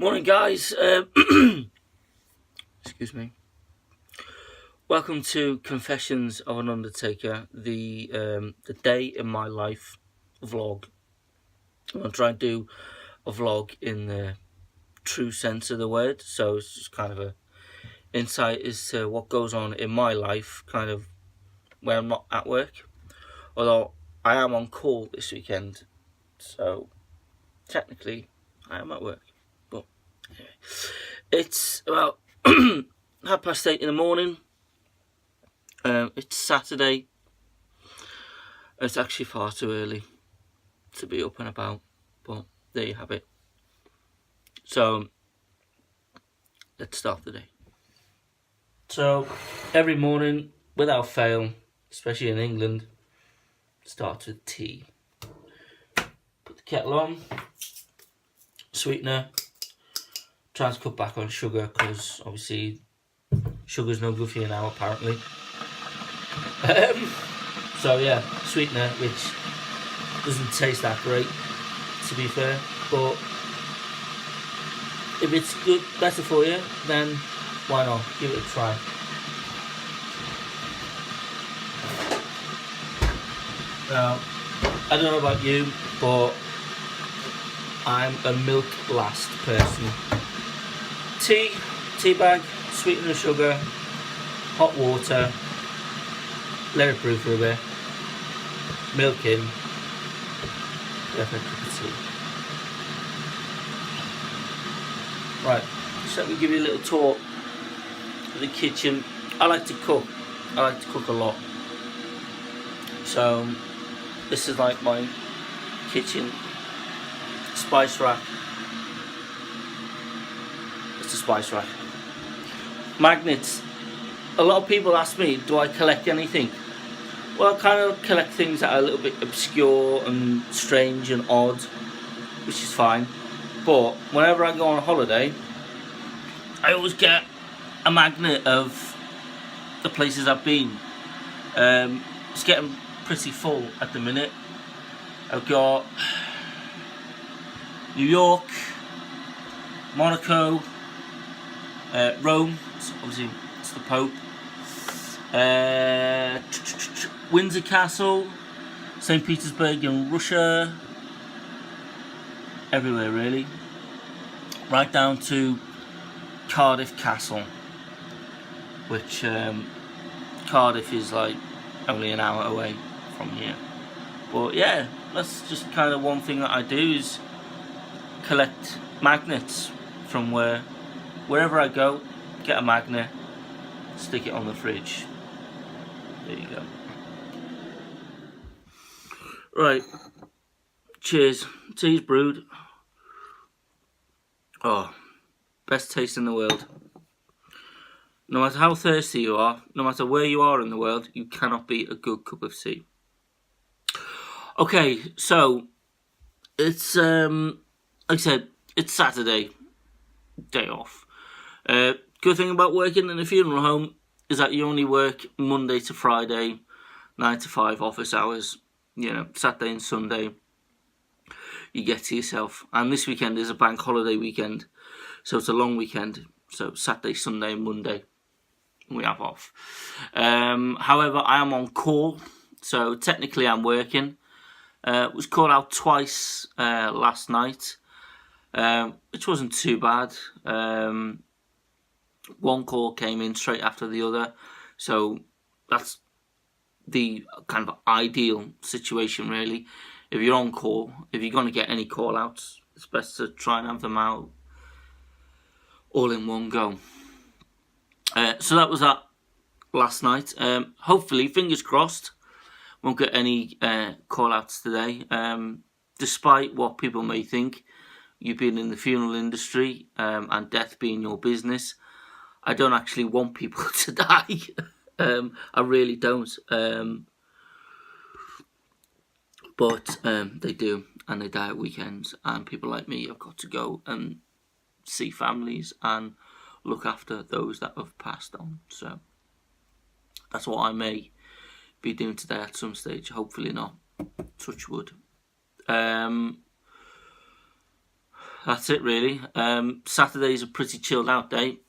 Morning, guys. Excuse me. Welcome to Confessions of An Undertaker, the day in my life vlog. I'm gonna try and do a vlog in the true sense of the word, so it's just kind of a insight as to what goes on in my life, kind of when I'm not at work. Although I am on call this weekend, so technically I am at work. But anyway, it's about 8:30 in the morning. It's Saturday. It's actually far too early to be up and about, but there you have it. So let's start the day. So every morning, without fail, especially in England, starts with tea. Put the kettle on, sweetener. Try to cut back on sugar because obviously sugar's no good for you now, apparently. So yeah, sweetener, which doesn't taste that great, to be fair, but if it's good, better for you, then why not? Give it a try. Now, I don't know about you, but I'm a milk last person. Tea bag, sweetener, sugar, hot water, let it brew for a bit, milk in, perfect cup of tea. Right, so let me give you a little tour of the kitchen. I like to cook a lot. So this is like my kitchen spice rack. It's a spice rack. Magnets. A lot of people ask me, do I collect anything? Well, I kind of collect things that are a little bit obscure and strange and odd, which is fine. But whenever I go on a holiday, I always get a magnet of the places I've been. It's getting pretty full at the minute. I've got New York, Monaco, Rome, obviously it's the Pope, Windsor Castle, St. Petersburg in Russia, everywhere really, right down to Cardiff Castle, which Cardiff is like only an hour away from here. But yeah, that's just kind of one thing that I do, is collect magnets from wherever I go. Get a magnet, stick it on the fridge. There you go. Right, cheers. Tea's brewed. Oh, best taste in the world. No matter how thirsty you are, no matter where you are in the world, you cannot beat a good cup of tea. Okay, so it's like I said, it's Saturday, day off. Good thing about working in a funeral home is that you only work Monday to Friday, 9 to 5 office hours. You know, Saturday and Sunday you get to yourself. And this weekend is a bank holiday weekend, so it's a long weekend. So Saturday, Sunday and Monday we have off. However, I am on call, so technically I'm working. Was called out twice last night, which wasn't too bad. One call came in straight after the other, so that's the kind of ideal situation really. If you're on call, if you're going to get any call outs, it's best to try and have them out all in one go. So that was that last night. Hopefully, fingers crossed, won't get any call outs today. Despite what people may think, you've been in the funeral industry and death being your business, I don't actually want people to die. I really don't. But they do, and they die at weekends, and people like me have got to go and see families and look after those that have passed on. So that's what I may be doing today at some stage. Hopefully not. Touch wood. that's it really. Saturday's a pretty chilled out day.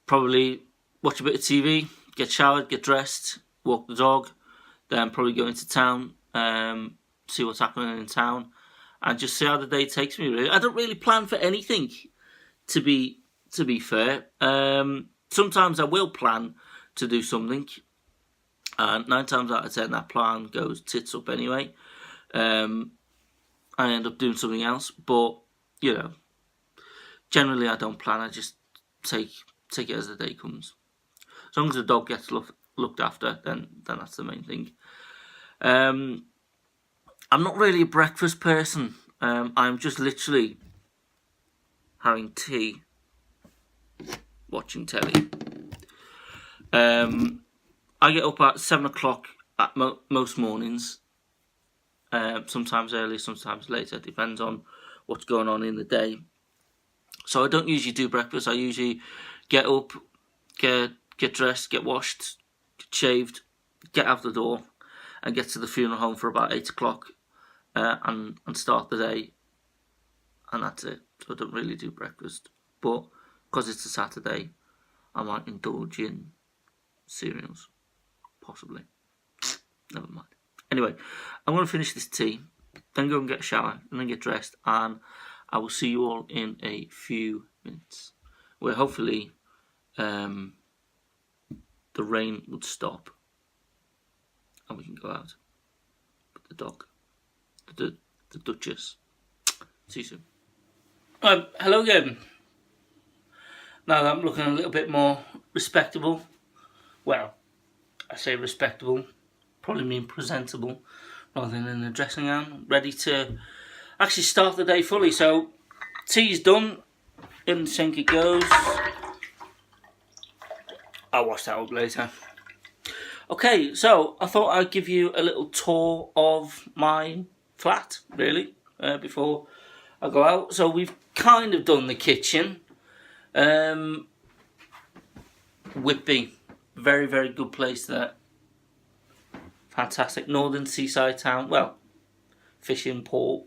Probably watch a bit of TV, get showered, get dressed, walk the dog, then probably go into town, see what's happening in town, and just see how the day takes me. Really, I don't really plan for anything. To be fair, sometimes I will plan to do something, and 9 times out of 10 that plan goes tits up anyway. I end up doing something else, but you know, generally I don't plan. I just take it as the day comes. As long as the dog gets looked after, then that's the main thing. I'm not really a breakfast person. I'm just literally having tea, watching telly. I get up at 7 o'clock at most mornings. Sometimes early, sometimes later. Depends on what's going on in the day. So I don't usually do breakfast. I usually get up, get dressed, get washed, get shaved, get out the door, and get to the funeral home for about 8 o'clock, and start the day. And that's it. So I don't really do breakfast. But because it's a Saturday, I might indulge in cereals. Possibly. Never mind. Anyway, I'm going to finish this tea, then go and get a shower, and then get dressed, and I will see you all in a few minutes, where hopefully the rain would stop and we can go out with the dog, the Duchess. See you soon. Hello again. Now that I'm looking a little bit more respectable, well, I say respectable, probably mean presentable, rather than in a dressing gown, ready to actually start the day fully. So, tea's done, in the sink it goes. I'll wash that up later. Okay, so I thought I'd give you a little tour of my flat, really, before I go out. So we've kind of done the kitchen. Whitby, very, very good place there. Fantastic northern seaside town. Well, fishing port.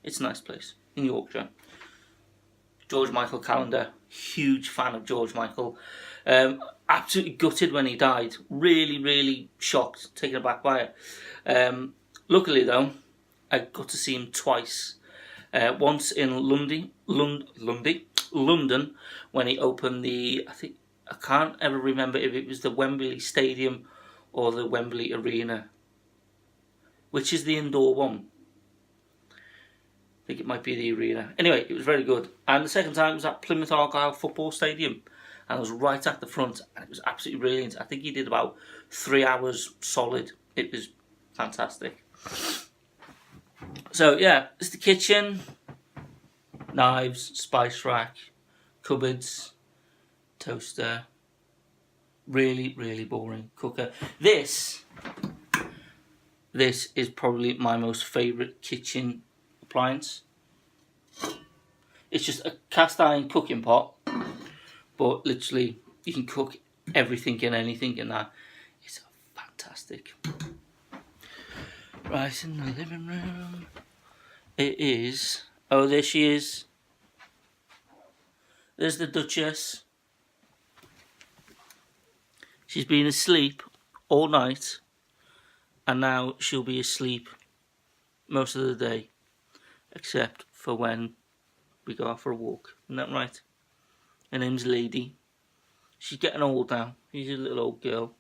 It's a nice place in Yorkshire. George Michael calendar. Huge fan of George Michael. Absolutely gutted when he died. Really, really shocked, taken aback by it. Luckily though, I got to see him twice. Once in London, when he opened I can't ever remember if it was the Wembley Stadium or the Wembley Arena. Which is the indoor one? I think it might be the arena. Anyway, it was very good. And the second time was at Plymouth Argyle Football Stadium. And I was right at the front, and it was absolutely brilliant. I think he did about 3 hours solid. It was fantastic. So yeah, it's the kitchen, knives, spice rack, cupboards, toaster. Really, really boring cooker. This is probably my most favourite kitchen appliance. It's just a cast iron cooking pot, but literally you can cook everything and anything in that. It's fantastic. Right, in the living room it is. Oh, there she is. There's the Duchess. She's been asleep all night, and now she'll be asleep most of the day, except for when we go out for a walk. Isn't that right? Her name's Lady. She's getting old now. She's a little old girl.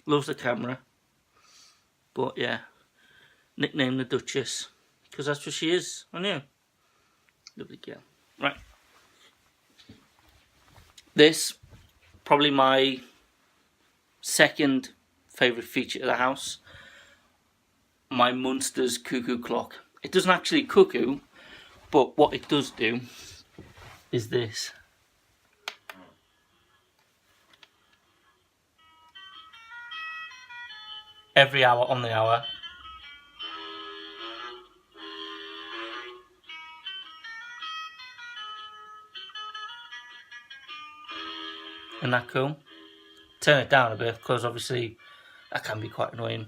Loves the camera. But yeah, nicknamed the Duchess, because that's what she is. I know. Lovely girl. Right. This, probably my second favourite feature of the house. My Munster's cuckoo clock. It doesn't actually cuckoo, but what it does do is this. Every hour on the hour. Isn't that cool? Turn it down a bit, because obviously that can be quite annoying.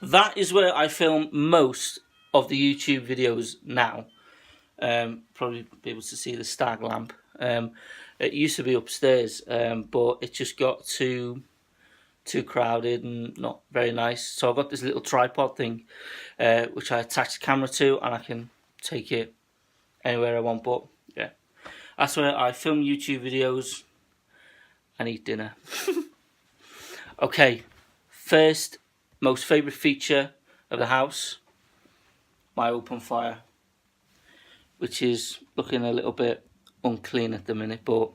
That is where I film most of the YouTube videos now. Probably be able to see the stag lamp. It used to be upstairs, but it just got too crowded and not very nice. So I've got this little tripod thing, which I attach the camera to, and I can take it anywhere I want. But yeah, that's where I film YouTube videos and eat dinner. Okay, first, most favourite feature of the house, my open fire, which is looking a little bit unclean at the minute, but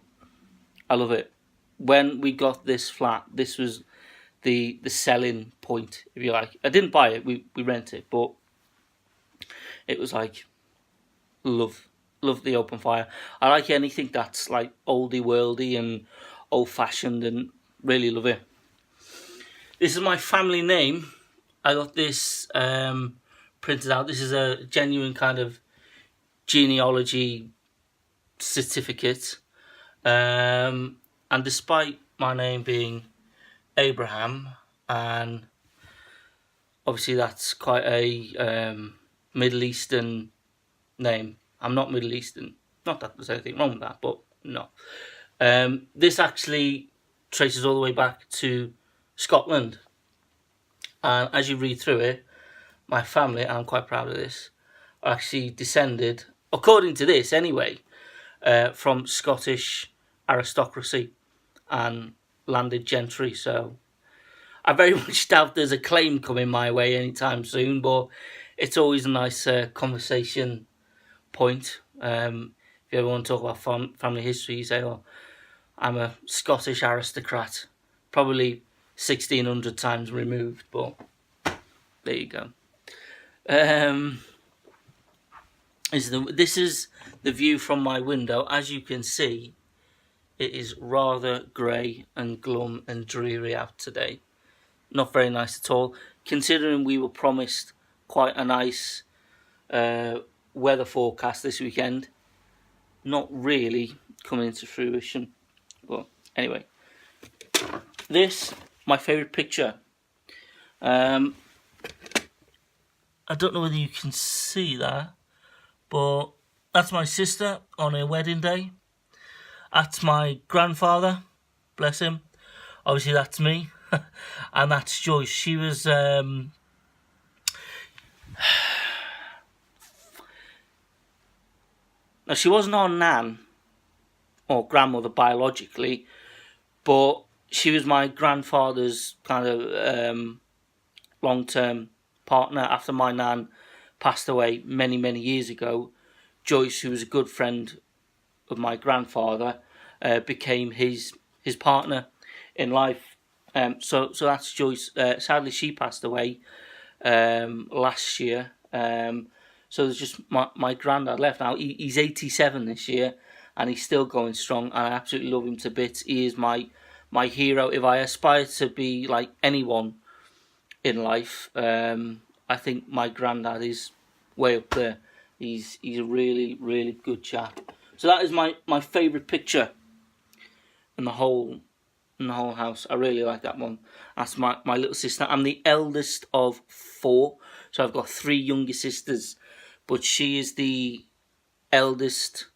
I love it. When we got this flat, this was the selling point, if you like. I didn't buy it, we rent it, but it was like, love the open fire. I like anything that's like oldie worldy and old fashioned, and really love it. This is my family name. I got this printed out. This is a genuine kind of genealogy certificate. And despite my name being Abraham, and obviously that's quite a Middle Eastern name. I'm not Middle Eastern. Not that there's anything wrong with that, but no. This actually traces all the way back to Scotland. And as you read through it, my family, and I'm quite proud of this, are actually descended, according to this anyway, from Scottish aristocracy and landed gentry. So I very much doubt there's a claim coming my way anytime soon, but it's always a nice conversation point. If you ever want to talk about family history, you say, oh, I'm a Scottish aristocrat, probably 1600 times removed, but there you go. This is the view from my window. As you can see, it is rather grey and glum and dreary out today. Not very nice at all, considering we were promised quite a nice weather forecast this weekend. Not really coming into fruition. But anyway, this, my favourite picture. I don't know whether you can see that, but that's my sister on her wedding day. That's my grandfather, bless him. Obviously that's me. And that's Joyce. She was now she wasn't our nan or grandmother biologically, but she was my grandfather's kind of long-term partner. After my nan passed away many years ago, Joyce, who was a good friend of my grandfather, became his partner in life. So that's Joyce. Sadly, she passed away last year. So there's just my granddad left now. He's 87 this year, and he's still going strong. And I absolutely love him to bits. He is my hero. If I aspire to be like anyone in life, I think my granddad is way up there. He's a really good chap. So that is my favourite picture in the whole house. I really like that one. That's my little sister. I'm the eldest of 4, so I've got 3 younger sisters, but she is the eldest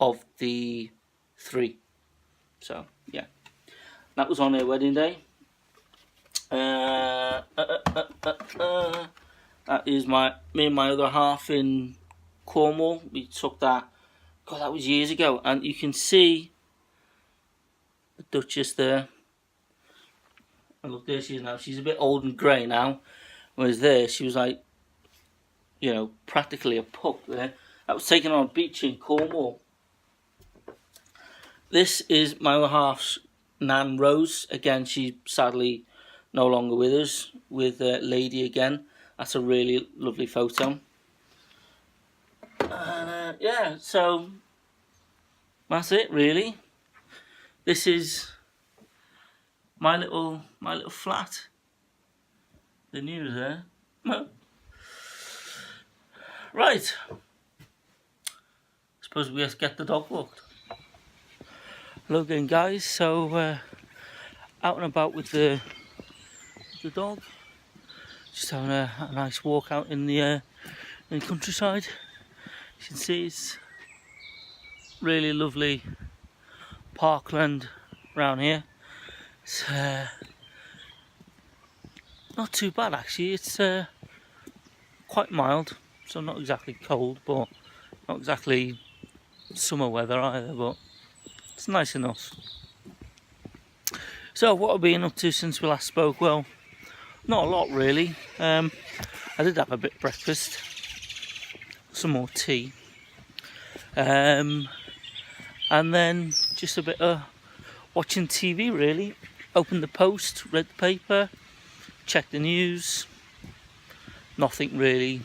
of the 3. So yeah, that was on her wedding day. That is me and my other half in Cornwall. We took that. God, that was years ago, and you can see the Duchess there. And look, there she is now. She's a bit old and grey now, whereas there she was like, you know, practically a pup there. That was taken on a beach in Cornwall. This is my other half's Nan Rose. Again, she's sadly no longer with us, with Lady again. That's a really lovely photo. Yeah, so that's it really. This is my little flat. The news there. Right. Suppose we have to get the dog walked. Hello again, guys. So out and about with the dog. Just having a nice walk out in the countryside. You can see it's really lovely parkland around here. It's not too bad actually. It's quite mild, so not exactly cold, but not exactly summer weather either, but it's nice enough. So what have I been up to since we last spoke? Well, not a lot really. I did have a bit of breakfast, some more tea, and then just a bit of watching TV really. Opened the Post, read the paper, checked the news. Nothing really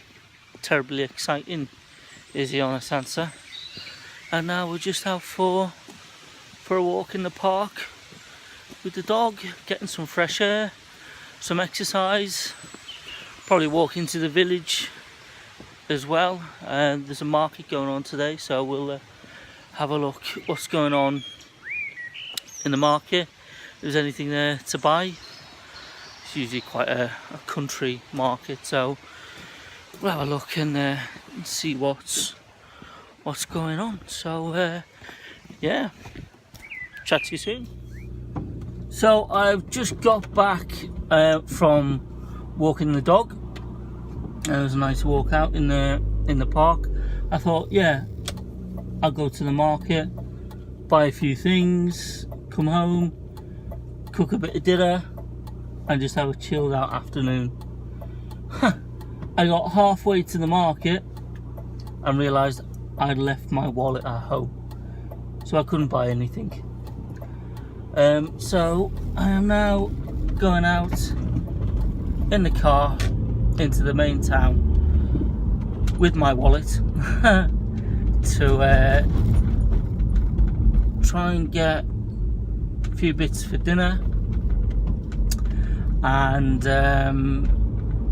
terribly exciting is the honest answer. And now we're just out for a walk in the park with the dog, getting some fresh air, some exercise, probably walk into the village as well. And there's a market going on today, so we'll have a look what's going on in the market. If there's anything there to buy. It's usually quite a country market, so we'll have a look and see what's going on. So yeah, chat to you soon. So I've just got back from walking the dog. It was a nice walk out in the park. I thought, yeah, I'll go to the market, buy a few things, come home, cook a bit of dinner, and just have a chilled out afternoon. I got halfway to the market and realised I'd left my wallet at home, so I couldn't buy anything. So I am now going out in the car into the main town with my wallet to try and get a few bits for dinner and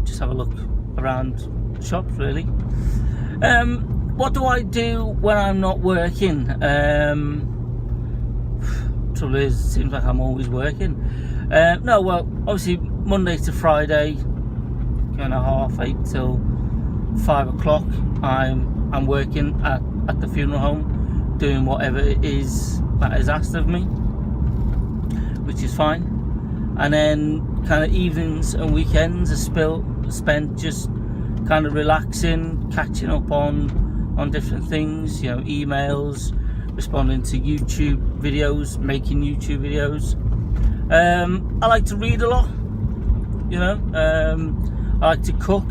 just have a look around shops really. What do I do when I'm not working? Trouble is, it seems like I'm always working. No, well, obviously Monday to Friday, kind of 8:30 till 5 o'clock. I'm working at the funeral home, doing whatever it is that is asked of me, which is fine. And then kind of evenings and weekends are spent just kind of relaxing, catching up on different things, you know, emails, responding to YouTube videos, making YouTube videos. I like to read a lot, you know. I like to cook,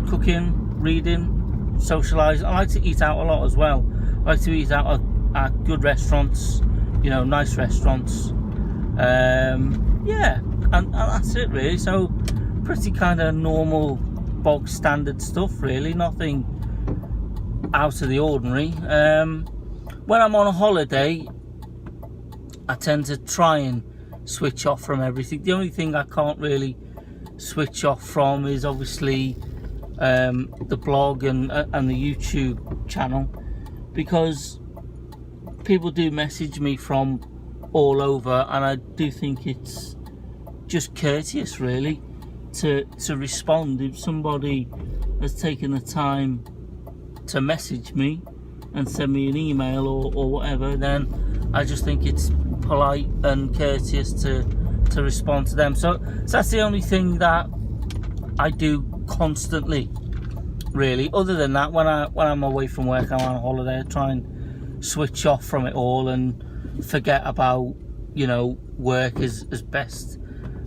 cooking, reading, socialising. I like to eat out a lot as well. I like to eat out at good restaurants, you know, nice restaurants. Yeah, and that's it really. So pretty kind of normal, bog standard stuff really, nothing out of the ordinary. When I'm on a holiday, I tend to try and switch off from everything. The only thing I can't really switch off from is obviously the blog and the YouTube channel, because people do message me from all over, and I do think it's just courteous really to respond. If somebody has taken the time to message me and send me an email or whatever, then I just think it's polite and courteous to respond to them. So that's the only thing that I do constantly really. Other than that, when I'm away from work, I'm on holiday, I try and switch off from it all and forget about, you know, work as best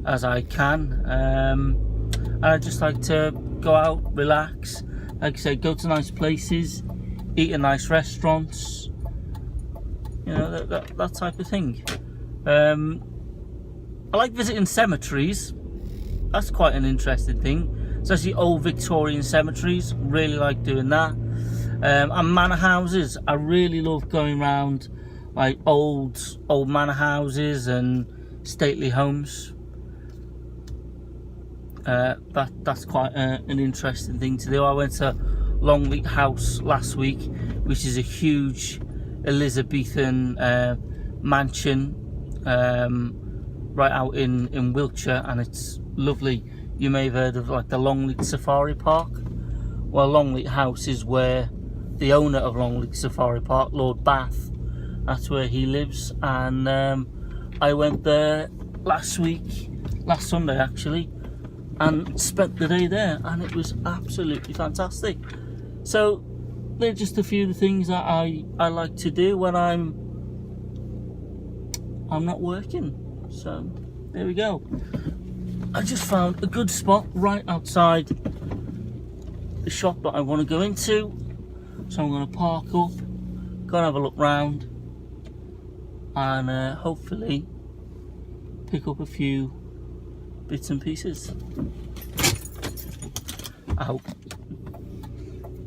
as I can. And I just like to go out, relax, like I say, go to nice places, eat in nice restaurants, you know, that type of thing. I like visiting cemeteries. That's quite an interesting thing, especially old Victorian cemeteries. Really like doing that. And manor houses. I really love going around like old manor houses and stately homes. That's quite an interesting thing to do. I went to Longleat House last week, which is a huge Elizabethan mansion, right out in Wiltshire, and it's lovely. You may have heard of like the Longleat Safari Park. Well, Longleat House is where the owner of Longleat Safari Park, Lord Bath, that's where he lives. And I went there last Sunday actually, and spent the day there, and it was absolutely fantastic. So they're just a few of the things that I like to do when I'm not working. So there we go. I just found a good spot right outside the shop that I want to go into, so I'm going to park up, go and have a look round, and hopefully pick up a few bits and pieces. I hope.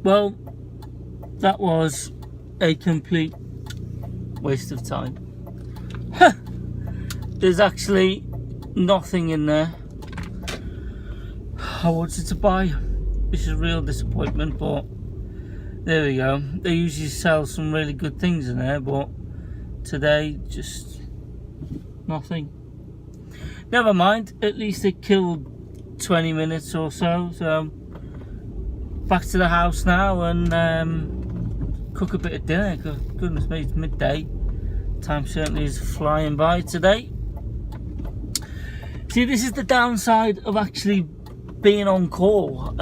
Well, that was a complete waste of time. There's actually nothing in there I wanted to buy. This is a real disappointment, but there we go. They usually sell some really good things in there, but today just nothing. Never mind, at least it killed 20 minutes or so. So back to the house now and cook a bit of dinner. Goodness me, it's midday. Time certainly is flying by today. See, this is the downside of actually being on call.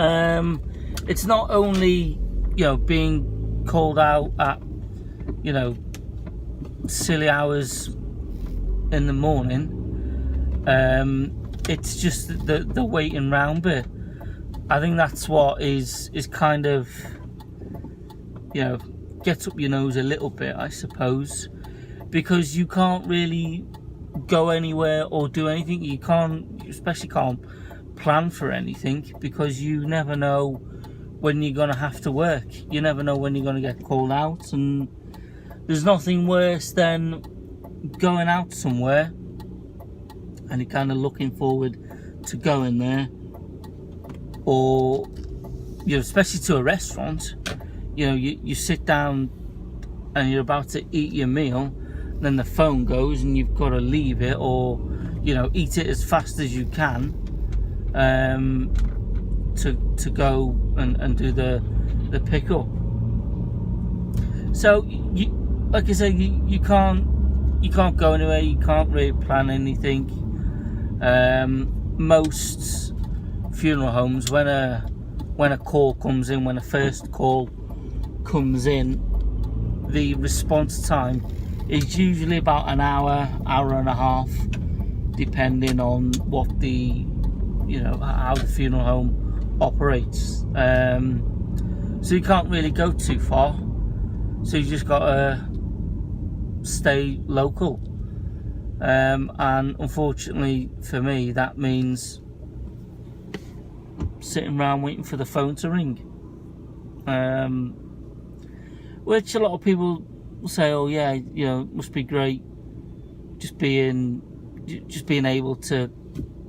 It's not only, being called out at, silly hours in the morning. It's just the waiting round bit. I think that's what is kind of, gets up your nose a little bit, I suppose, because you can't really go anywhere or do anything. You especially can't plan for anything, because you never know when you're gonna have to work. You never know when you're gonna get called out, and there's nothing worse than going out somewhere and you're kind of looking forward to going there, or especially to a restaurant. You sit down and you're about to eat your meal, then the phone goes and you've got to leave it, or eat it as fast as you can to go and do the pickup. So like I say, you can't go anywhere. You can't really plan anything. Most funeral homes, when a call comes in, when a first call comes in, the response time is usually about an hour and a half, depending on what how the funeral home operates. So you can't really go too far, so you just gotta stay local. And unfortunately for me, that means sitting around waiting for the phone to ring, which a lot of people say, oh yeah, it must be great just being able to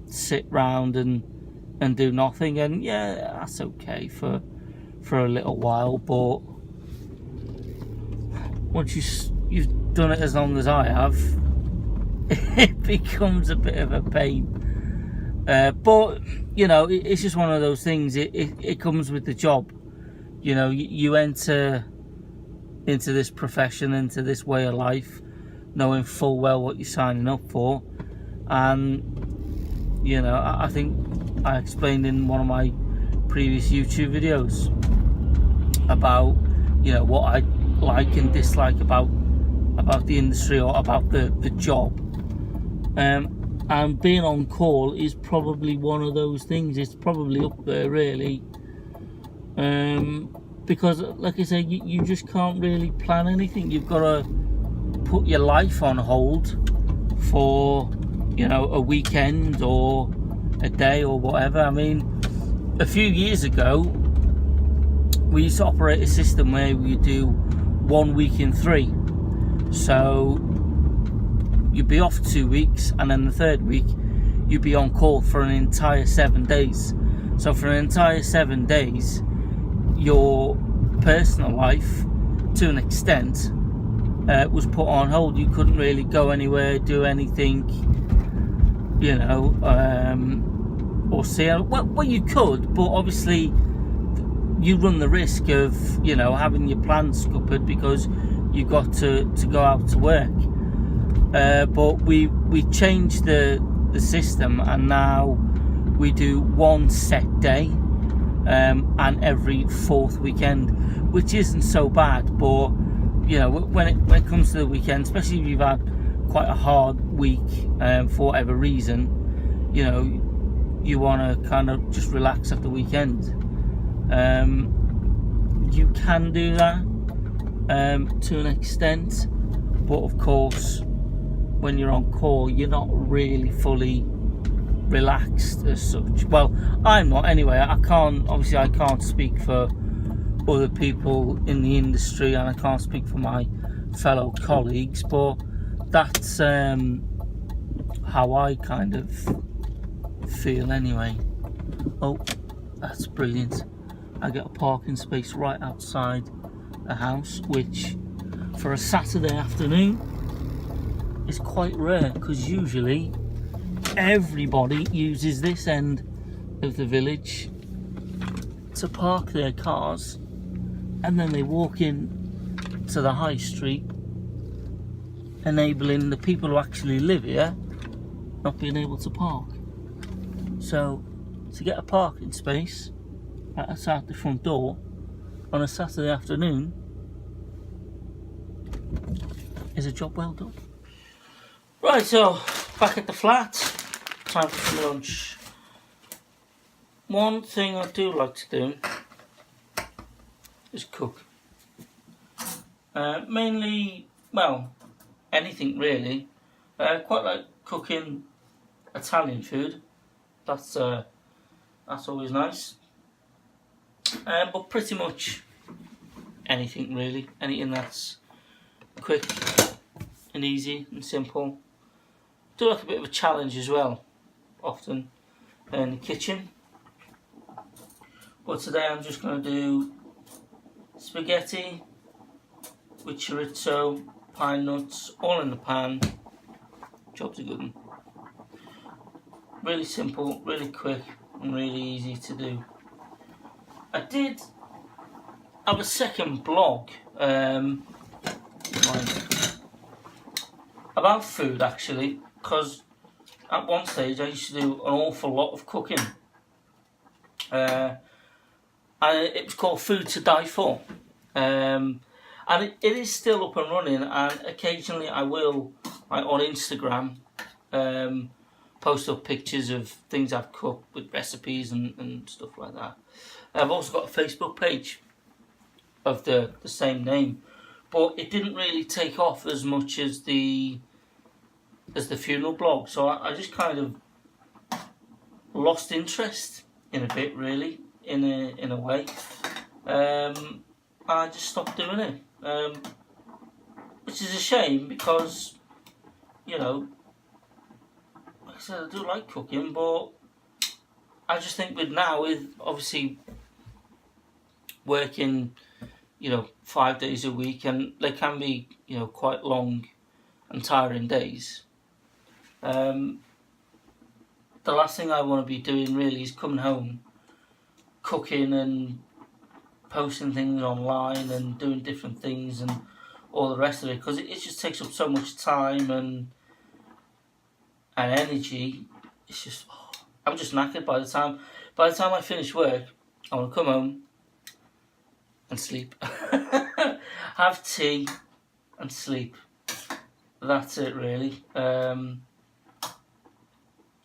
sit round and do nothing. And yeah, that's okay for a little while, but once you've done it as long as I have, it becomes a bit of a pain. But it's just one of those things. It comes with the job. You enter into this profession, into this way of life, knowing full well what you're signing up for. And I think I explained in one of my previous YouTube videos about what I like and dislike about the industry, or about the job. And being on call is probably one of those things. It's probably up there, really, because like I say, you just can't really plan anything. You've got to put your life on hold for a weekend or a day or whatever. I mean, a few years ago we used to operate a system where we do 1 week in 3. So you'd be off 2 weeks, and then the third week you'd be on call for an entire 7 days. So for an entire 7 days, your personal life, to an extent, was put on hold. You couldn't really go anywhere, do anything. you know, or see how, well, you could, but obviously you run the risk of, you know, having your plans scuppered because you've got to go out to work. But we changed the system, and now we do one set day, and every fourth weekend, which isn't so bad. But you know, when it comes to the weekend, especially if you've had quite a hard week for whatever reason, you know, you want to kind of just relax at the weekend. You can do that to an extent, but of course, when you're on call, you're not really fully relaxed as such. Well, I'm not anyway. I can't speak for other people in the industry, and I can't speak for my fellow colleagues, but that's how I kind of feel anyway. Oh, that's brilliant. I get a parking space right outside the house, which for a Saturday afternoon is quite rare, because usually everybody uses this end of the village to park their cars, and then they walk in to the high street, enabling the people who actually live here not being able to park. So to get a parking space outside the front door on a Saturday afternoon is a job well done. Right, so back at the flat, time for some lunch. One thing I do like to do is cook. Mainly, well, anything really. Quite like cooking Italian food. That's always nice. But pretty much anything really. Anything that's quick and easy and simple. Do like a bit of a challenge as well, often in the kitchen. But today I'm just going to do spaghetti with chorizo, pine nuts, all in the pan. Job's a good one. Really simple, really quick, and really easy to do. I did have a second blog about food, actually, because at one stage I used to do an awful lot of cooking. And it was called Food to Die For. And it is still up and running, and occasionally I will, like on Instagram, post up pictures of things I've cooked with recipes and stuff like that. I've also got a Facebook page of the same name, but it didn't really take off as much as the funeral blog, so I just kind of lost interest in a bit, really, in a way. I just stopped doing it, which is a shame, because, you know, like I said, I do like cooking, but I just think with obviously working, you know, 5 days a week, and they can be, you know, quite long and tiring days. The last thing I want to be doing really is coming home, cooking and posting things online and doing different things and all the rest of it, because it just takes up so much time and energy. It's just, I'm just knackered by the time I finish work. I want to come home and sleep. Have tea and sleep. That's it, really.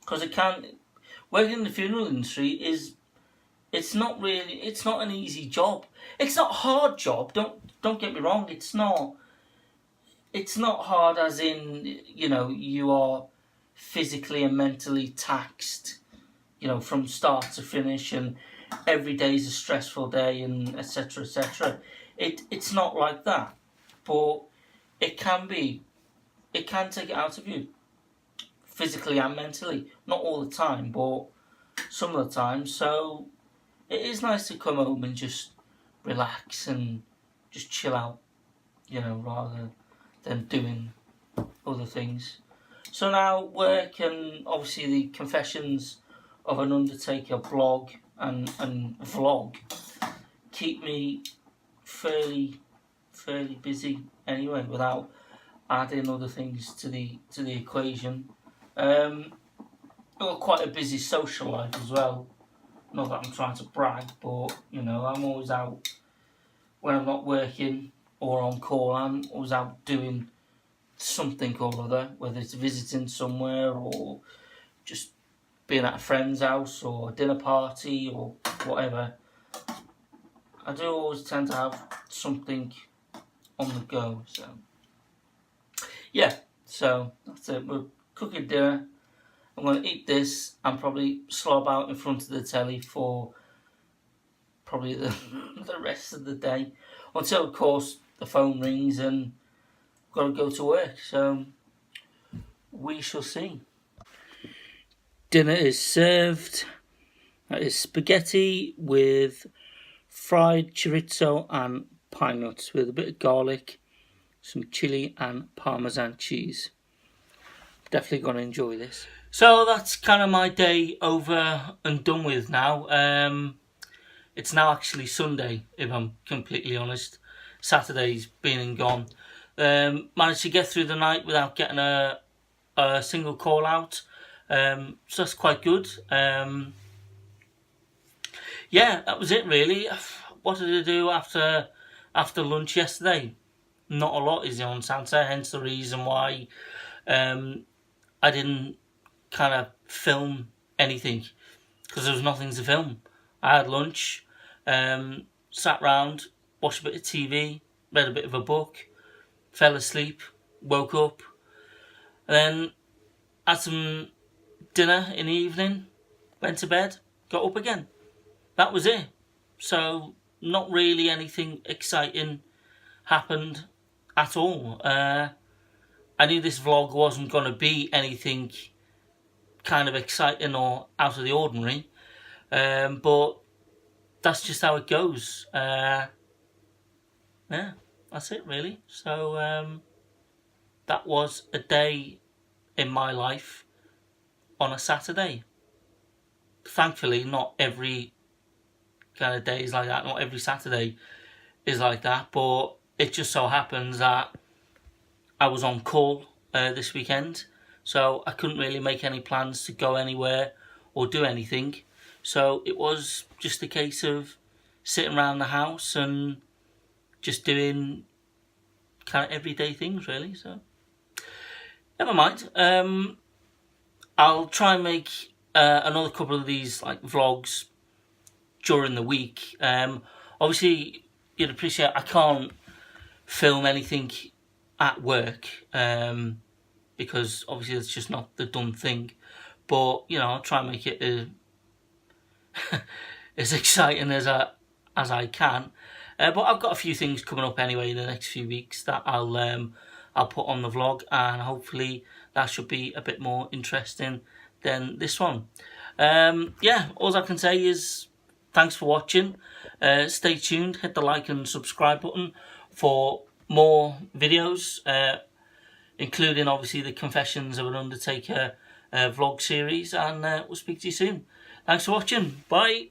Because working in the funeral industry it's not an easy job. It's not a hard job, don't get me wrong, it's not hard as in, you know, you are physically and mentally taxed, you know, from start to finish, and every day is a stressful day, and etc. etc. It's not like that, but it can take it out of you, physically and mentally. Not all the time, but some of the time. So it is nice to come home and just relax and just chill out, you know, rather than doing other things. So now work and obviously the Confessions of an Undertaker blog and vlog keep me fairly busy anyway, without adding other things to the equation. I've got quite a busy social life as well. Not that I'm trying to brag, but you know, I'm always out when I'm not working or on call. I'm always out doing something or other, whether it's visiting somewhere or just being at a friend's house or a dinner party or whatever. I do always tend to have something on the go. So yeah, so that's it. We're cooking dinner. I'm going to eat this and probably slob out in front of the telly for probably the, the rest of the day. Until, of course, the phone rings and I've got to go to work. So we shall see. Dinner is served. That is spaghetti with fried chorizo and pine nuts with a bit of garlic, some chili and parmesan cheese. Definitely going to enjoy this. So that's kind of my day over and done with now. It's now actually Sunday, if I'm completely honest. Saturday's been and gone. Managed to get through the night without getting a single call out. So that's quite good. Yeah, that was it really. What did I do after lunch yesterday? Not a lot is the honest answer, hence the reason why I didn't kind of film anything, because there was nothing to film. I had lunch, sat round, watched a bit of TV, read a bit of a book, fell asleep, woke up, and then had some dinner in the evening, went to bed, got up again. That was it. So not really anything exciting happened at all. I knew this vlog wasn't going to be anything kind of exciting or out of the ordinary, but that's just how it goes. Yeah, that's it really. So that was a day in my life on a Saturday. Thankfully, not every kind of day is like that. Not every Saturday is like that, but it just so happens that I was on call this weekend, so I couldn't really make any plans to go anywhere or do anything. So it was just a case of sitting around the house and just doing kind of everyday things, really. So never mind. I'll try and make another couple of these like vlogs during the week. Obviously, you'd appreciate I can't film anything at work, because obviously it's just not the done thing. But you know, I'll try and make it as exciting as I can. But I've got a few things coming up anyway in the next few weeks that I'll put on the vlog, and hopefully that should be a bit more interesting than this one. Yeah, all I can say is thanks for watching. Stay tuned, hit the like and subscribe button for more videos, including obviously the Confessions of an Undertaker vlog series, and we'll speak to you soon. Thanks for watching. Bye.